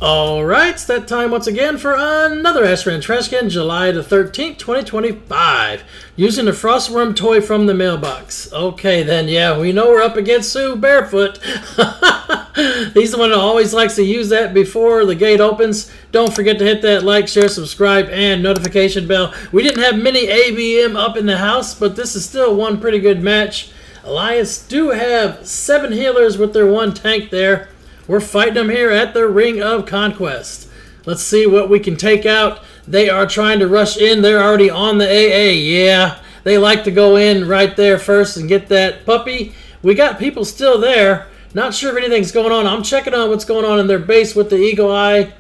Alright, it's that time once again for another Ashran Trashcan, July the 13th, 2025, using the Frostworm toy from the mailbox. Okay then, yeah, we know we're up against Sue Barefoot. He's the one that always likes to use that before the gate opens. Don't forget to hit that like, share, subscribe, and notification bell. We didn't have many ABM up in the house, but this is still one pretty good match. Alliance do have 7 healers with their 1 tank there. We're fighting them here at the Ring of Conquest. Let's see what we can take out. They are trying to rush in. They're already on the AA. Yeah, they like to go in right there first and get that puppy. We got people still there. Not sure if anything's going on. I'm checking on what's going on in their base with the Eagle Eye.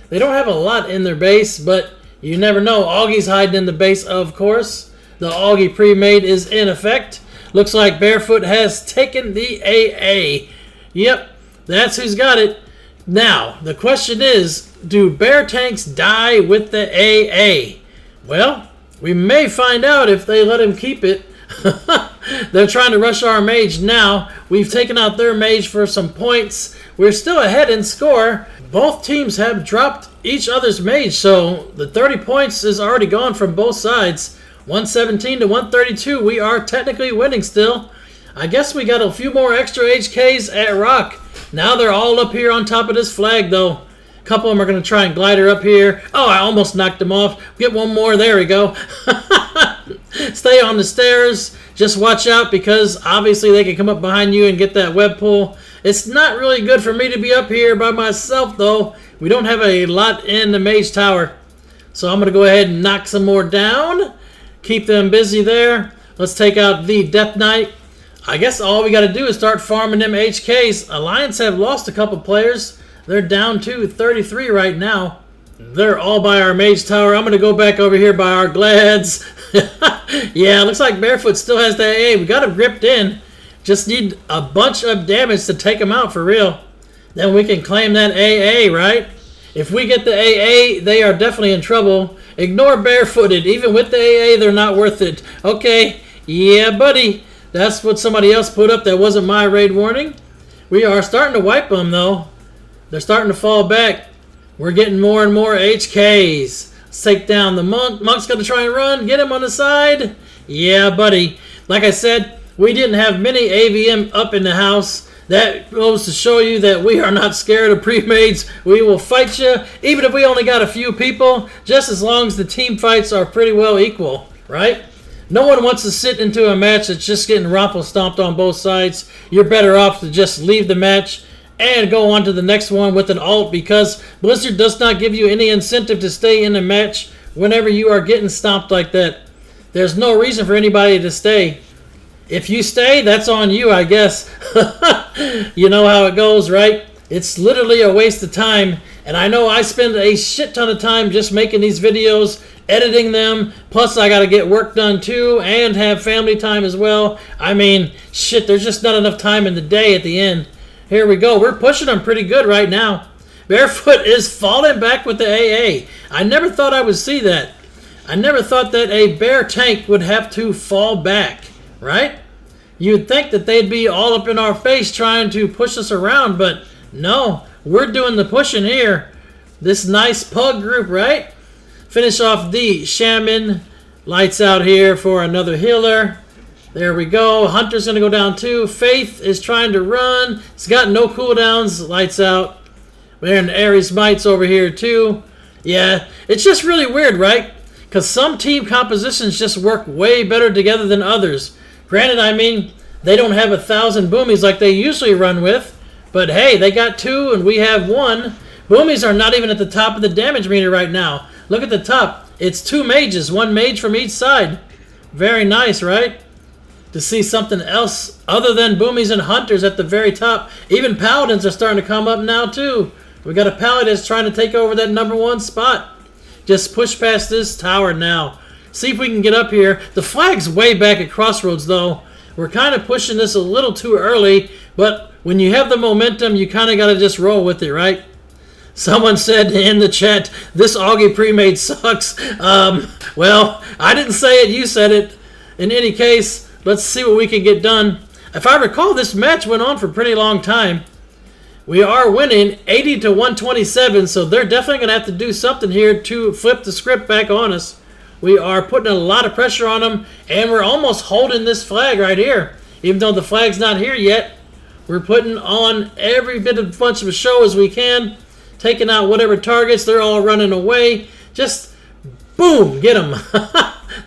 They don't have a lot in their base, but you never know. Augie's hiding in the base, of course. The Augie pre-made is in effect. Looks like Barefoot has taken the AA. Yep. That's who's got it. Now, the question is, do bear tanks die with the AA? Well, we may find out if they let him keep it. They're trying to rush our mage now. We've taken out their mage for some points. We're still ahead in score. Both teams have dropped each other's mage, so the 30 points is already gone from both sides. 117 to 132. We are technically winning still. I guess we got a few more extra HKs at Rock. Now they're all up here on top of this flag, though. A couple of them are going to try and glider up here. Oh, I almost knocked them off. Get one more. There we go. Stay on the stairs. Just watch out because obviously they can come up behind you and get that web pull. It's not really good for me to be up here by myself, though. We don't have a lot in the Mage Tower. So I'm going to go ahead and knock some more down. Keep them busy there. Let's take out the Death Knight. I guess all we got to do is start farming them HKs. Alliance have lost a couple players. They're down to 33 right now. They're all by our Mage Tower. I'm going to go back over here by our Glads. Yeah, looks like Barefoot still has the AA. We got him gripped in. Just need a bunch of damage to take him out for real. Then we can claim that AA, right? If we get the AA, they are definitely in trouble. Ignore Barefooted. Even with the AA, they're not worth it. Okay, yeah, buddy. That's what somebody else put up. That wasn't my raid warning. We are starting to wipe them, though. They're starting to fall back. We're getting more and more HKs. Let's take down the Monk. Monk's going to try and run. Get him on the side. Yeah, buddy. Like I said, we didn't have many AVM up in the house. That goes to show you that we are not scared of pre-mades. We will fight you, even if we only got a few people, just as long as the team fights are pretty well equal, right? No one wants to sit into a match that's just getting raffle stomped on both sides. You're better off to just leave the match and go on to the next one with an ult because Blizzard does not give you any incentive to stay in the match whenever you are getting stomped like that. There's no reason for anybody to stay. If you stay, that's on you, I guess. You know how it goes, right? It's literally a waste of time. And I know I spend a shit ton of time just making these videos, editing them, plus I gotta get work done too and have family time as well. I mean, shit, there's just not enough time in the day at the end. Here we go. We're pushing them pretty good right now. Barefoot is falling back with the AA. I never thought I would see that. I never thought that a bear tank would have to fall back, right? You'd think that they'd be all up in our face trying to push us around, but no, we're doing the pushing here. This nice pug group, right? Finish off the Shaman. Lights out here for another healer. There we go. Hunter's going to go down too. Faith is trying to run. It's got no cooldowns. Lights out. And Ares Mites over here too. Yeah, it's just really weird, right? Because some team compositions just work way better together than others. Granted, I mean, they don't have 1,000 boomies like they usually run with. But hey, they got 2 and we have 1. Boomies are not even at the top of the damage meter right now. Look at the top. It's 2 mages, 1 mage from each side. Very nice, right? To see something else other than boomies and hunters at the very top. Even paladins are starting to come up now too. We got a paladin that's trying to take over that #1 spot. Just push past this tower now. See if we can get up here. The flag's way back at Crossroads though. We're kind of pushing this a little too early, but when you have the momentum, you kind of got to just roll with it, right? Someone said in the chat, this Augie pre-made sucks. Well, I didn't say it, you said it. In any case, let's see what we can get done. If I recall, this match went on for a pretty long time. We are winning 80 to 127, so they're definitely going to have to do something here to flip the script back on us. We are putting a lot of pressure on them, and we're almost holding this flag right here. Even though the flag's not here yet, we're putting on every bit of bunch of a show as we can, taking out whatever targets. They're all running away. Just boom, get them.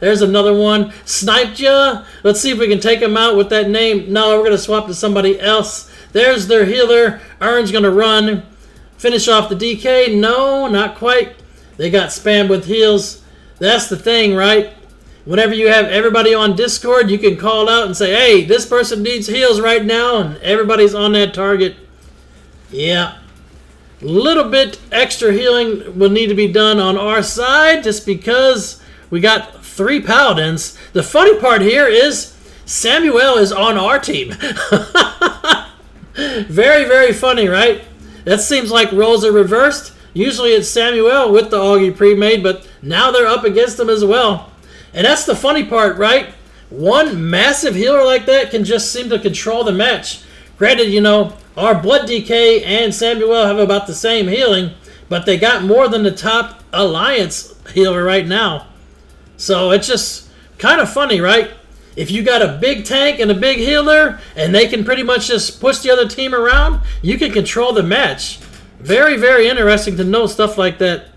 There's another one. Sniped ya. Let's see if we can take them out with that name. No, we're going to swap to somebody else. There's their healer. Ern's going to run. Finish off the DK. No, not quite. They got spammed with heals. That's the thing, right? Whenever you have everybody on Discord, you can call out and say, hey, this person needs heals right now, and everybody's on that target. Yeah. A little bit extra healing will need to be done on our side just because we got 3 paladins. The funny part here is Samuel is on our team. Very, very funny, right? That seems like roles are reversed. Usually it's Samuel with the Augie pre-made, but now they're up against him as well. And that's the funny part, right? One massive healer like that can just seem to control the match. Granted, you know, our Blood DK and Samuel have about the same healing, but they got more than the top Alliance healer right now. So it's just kind of funny, right? If you got a big tank and a big healer, and they can pretty much just push the other team around, you can control the match. Very, very interesting to know stuff like that.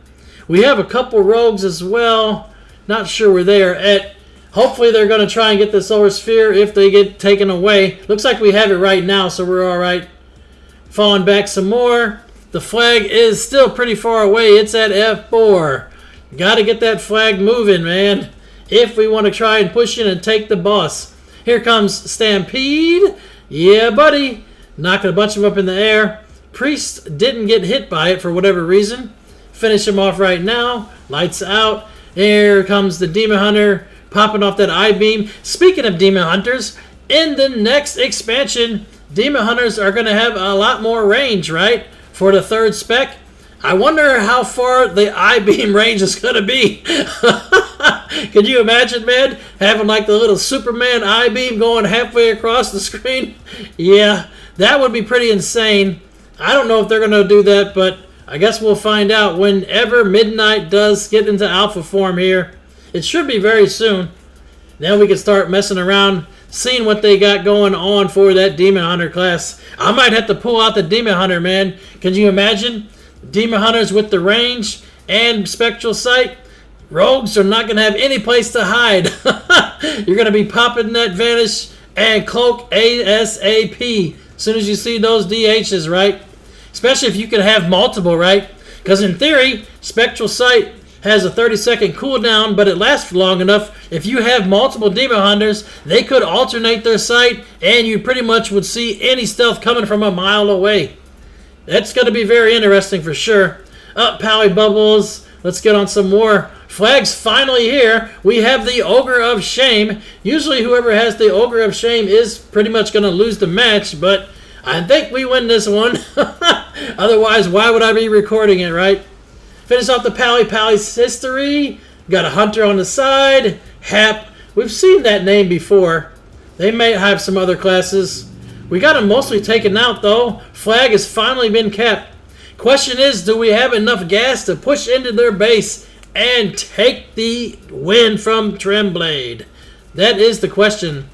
We have a couple rogues as well. Not sure where they are at. Hopefully they're going to try and get the Solar Sphere if they get taken away. Looks like we have it right now, so we're all right. Falling back some more. The flag is still pretty far away. It's at F4. Got to get that flag moving, man, if we want to try and push in and take the boss. Here comes Stampede. Yeah, buddy. Knocking a bunch of them up in the air. Priest didn't get hit by it for whatever reason. Finish him off right now. Lights out. Here comes the Demon Hunter popping off that I-beam. Speaking of Demon Hunters, in the next expansion, Demon Hunters are going to have a lot more range, right? For the 3rd spec. I wonder how far the I-beam range is going to be. Can you imagine, man? Having like the little Superman I-beam going halfway across the screen? Yeah, that would be pretty insane. I don't know if they're going to do that, but I guess we'll find out whenever Midnight does get into alpha form here. It should be very soon. Then we can start messing around, seeing what they got going on for that Demon Hunter class. I might have to pull out the Demon Hunter, man. Can you imagine? Demon Hunters with the range and Spectral Sight. Rogues are not going to have any place to hide. You're going to be popping that Vanish and Cloak ASAP as soon as you see those DHs, right? Especially if you can have multiple, right? Because in theory, Spectral Sight has a 30-second cooldown, but it lasts long enough. If you have multiple Demon Hunters, they could alternate their sight, and you pretty much would see any stealth coming from a mile away. That's going to be very interesting for sure. Up, Pally Bubbles. Let's get on some more. Flags finally here. We have the Ogre of Shame. Usually whoever has the Ogre of Shame is pretty much going to lose the match, but I think we win this one. Otherwise, why would I be recording it, right? Finish off the Pally's history. Got a Hunter on the side. Hap. We've seen that name before. They may have some other classes. We got them mostly taken out, though. Flag has finally been kept. Question is, do we have enough gas to push into their base and take the win from Tremblade? That is the question.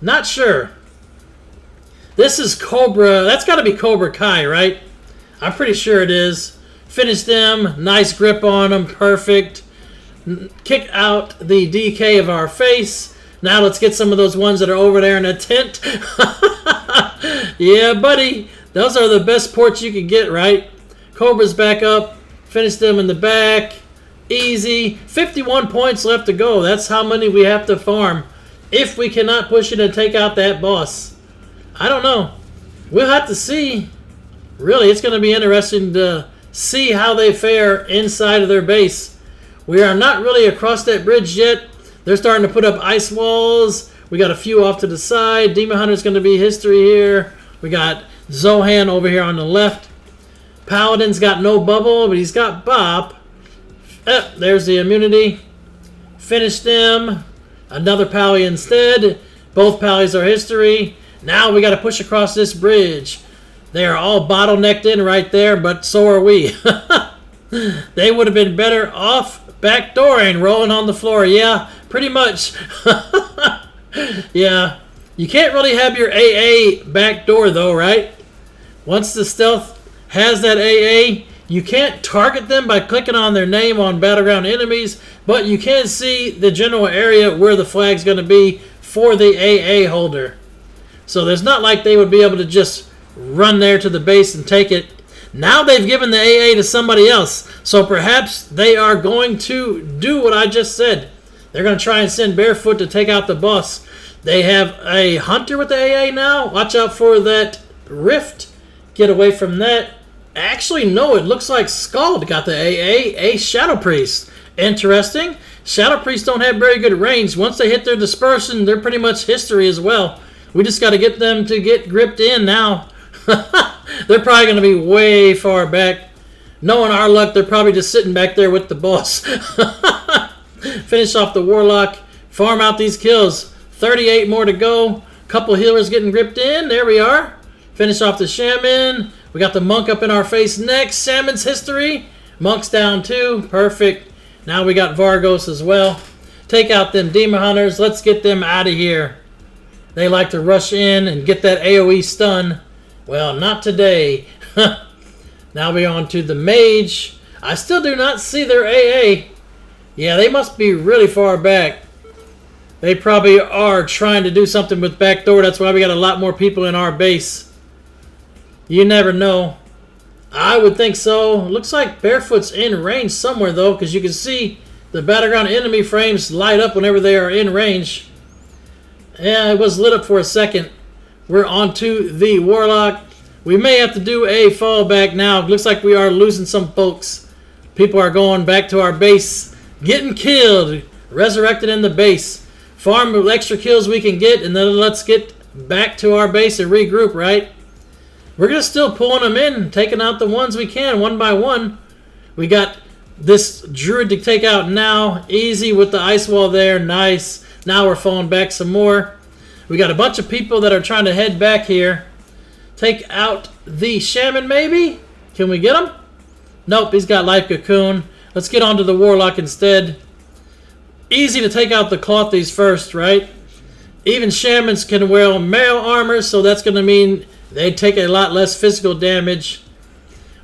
Not sure. This is Cobra. That's got to be Cobra Kai, right? I'm pretty sure it is. Finish them. Nice grip on them. Perfect. Kick out the DK of our face. Now let's get some of those ones that are over there in the tent. Yeah, buddy. Those are the best ports you can get, right? Cobra's back up. Finish them in the back. Easy. 51 points left to go. That's how many we have to farm if we cannot push it and take out that boss. I don't know. We'll have to see. Really, it's going to be interesting to see how they fare inside of their base. We are not really across that bridge yet. They're starting to put up ice walls. We got a few off to the side. Demon Hunter's going to be history here. We got Zohan over here on the left. Paladin's got no bubble, but he's got Bop. There's the immunity. Finish them. Another Pally instead. Both Pallies are history. Now we got to push across this bridge. They are all bottlenecked in right there, but so are we. They would have been better off backdooring, rolling on the floor. Yeah, pretty much. Yeah. You can't really have your AA backdoor though, right? Once the stealth has that AA, you can't target them by clicking on their name on Battleground enemies, but you can see the general area where the flag's going to be for the AA holder. So there's not like they would be able to just run there to the base and take it. Now they've given the AA to somebody else, so perhaps they are going to do what I just said. They're going to try and send Barefoot to take out the boss. They have a Hunter with the AA now. Watch out for that Rift. Get away from that. Actually, no, it looks like Scald got the AA, a Shadow Priest. Interesting. Shadow Priests don't have very good range. Once they hit their dispersion, they're pretty much history as well. We just got to get them to get gripped in now. They're probably going to be way far back. Knowing our luck, they're probably just sitting back there with the boss. Finish off the Warlock. Farm out these kills. 38 more to go. Couple healers getting gripped in. There we are. Finish off the Shaman. We got the Monk up in our face next. Shaman's history. Monk's down too. Perfect. Now we got Vargos as well. Take out them Demon Hunters. Let's get them out of here. They like to rush in and get that AoE stun. Well, not today. Now we're on to the Mage. I still do not see their AA. Yeah, they must be really far back. They probably are trying to do something with backdoor. That's why we got a lot more people in our base. You never know. I would think so. Looks like Barefoot's in range somewhere, though, because you can see the Battleground enemy frames light up whenever they are in range. Yeah, it was lit up for a second. We're on to the Warlock. We may have to do a fallback now. Looks like we are losing some folks. People are going back to our base, getting killed, resurrected in the base. Farm the extra kills we can get, and then let's get back to our base and regroup, right? We're just still pulling them in, taking out the ones we can, one by one. We got this Druid to take out now. Easy with the ice wall there. Nice. Now we're falling back some more. We got a bunch of people that are trying to head back here. Take out the Shaman, maybe? Can we get him? Nope, he's got Life Cocoon. Let's get onto the Warlock instead. Easy to take out the Clothies first, right? Even Shamans can wear mail armor, so that's going to mean they take a lot less physical damage.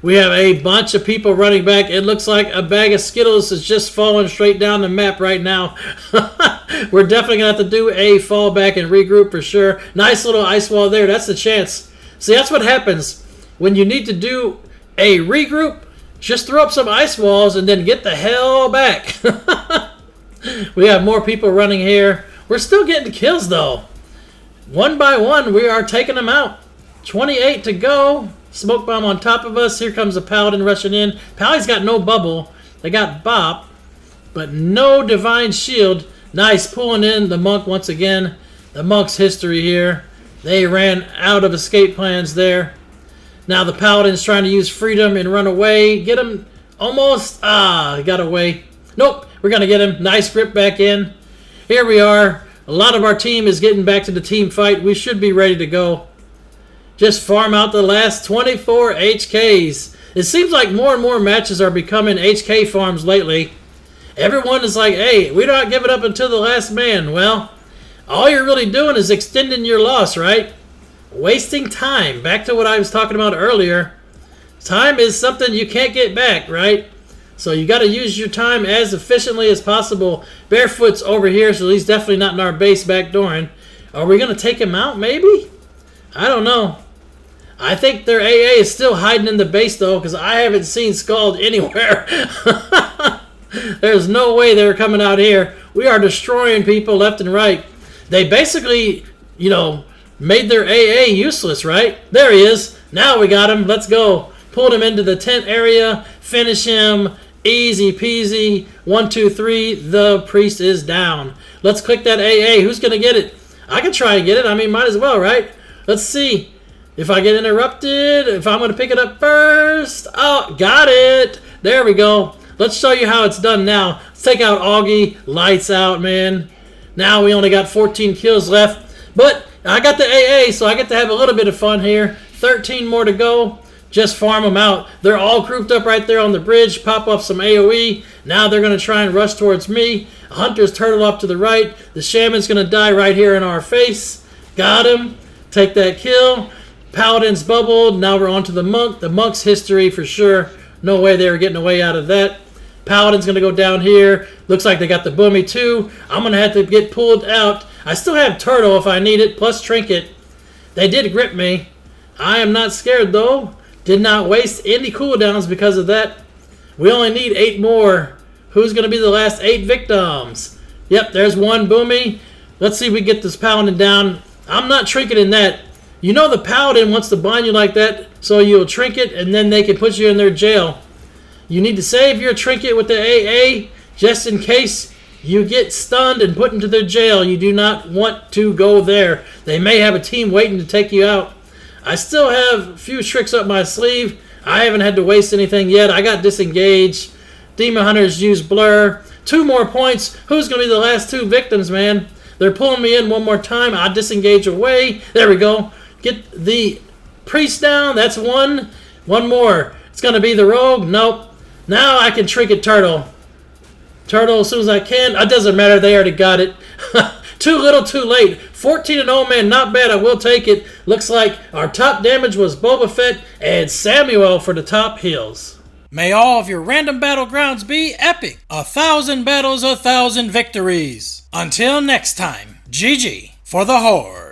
We have a bunch of people running back. It looks like a bag of Skittles is just falling straight down the map right now. We're definitely going to have to do a fallback and regroup for sure. Nice little ice wall there. That's the chance. See, that's what happens. When you need to do a regroup, just throw up some ice walls and then get the hell back. We have more people running here. We're still getting kills, though. One by one, we are taking them out. 28 to go. Smoke bomb on top of us. Here comes a Paladin rushing in. Pally's got no bubble. They got Bop, but no Divine Shield. Nice, pulling in the Monk once again. The Monk's history here. They ran out of escape plans there. Now the Paladin's trying to use Freedom and run away. Get him almost. He got away. Nope, we're going to get him. Nice grip back in. Here we are. A lot of our team is getting back to the team fight. We should be ready to go. Just farm out the last 24 HKs. It seems like more and more matches are becoming HK farms lately. Everyone is like, hey, we don't give it up until the last man. Well, all you're really doing is extending your loss, right? Wasting time. Back to what I was talking about earlier. Time is something you can't get back, right? So you got to use your time as efficiently as possible. Barefoot's over here, so he's definitely not in our base backdooring. Are we going to take him out, maybe? I don't know. I think their AA is still hiding in the base, though, because I haven't seen Scald anywhere. There's no way they're coming out here. We are destroying people left and right. They basically, made their AA useless, right? There he is. Now we got him. Let's go. Pulled him into the tent area. Finish him. Easy peasy. 1, 2, 3. The priest is down. Let's click that AA. Who's going to get it? I can try and get it. I mean, might as well, right? Let's see. If I get interrupted, if I'm going to pick it up first. Oh, got it. There we go. Let's show you how it's done now. Let's take out Augie. Lights out, man. Now we only got 14 kills left. But I got the AA, so I get to have a little bit of fun here. 13 more to go. Just farm them out. They're all grouped up right there on the bridge. Pop off some AoE. Now they're going to try and rush towards me. Hunter's turtle off to the right. The shaman's going to die right here in our face. Got him. Take that kill. Paladin's bubbled. Now we're on to the monk. The monk's history for sure. No way they were getting away out of that. Paladin's going to go down here. Looks like they got the boomy too. I'm going to have to get pulled out. I still have turtle if I need it, plus trinket. They did grip me. I am not scared though. Did not waste any cooldowns because of that. We only need 8 more. Who's going to be the last 8 victims? Yep, there's one boomy. Let's see if we get this paladin down. I'm not trinketing that. You know the paladin wants to bind you like that, so you'll trinket and then they can put you in their jail. You need to save your trinket with the AA just in case you get stunned and put into their jail. You do not want to go there. They may have a team waiting to take you out. I still have a few tricks up my sleeve. I haven't had to waste anything yet. I got disengaged. Demon Hunters use blur. 2 more points. Who's going to be the last 2 victims, man? They're pulling me in one more time. I disengage away. There we go. Get the priest down. That's one. One more. It's going to be the rogue. Nope. Now I can trinket turtle. Turtle as soon as I can. It doesn't matter. They already got it. Too little, too late. 14-0, man. Not bad. I will take it. Looks like our top damage was Boba Fett and Samuel for the top heals. May all of your random battlegrounds be epic. 1,000 battles, 1,000 victories. Until next time, GG for the Horde.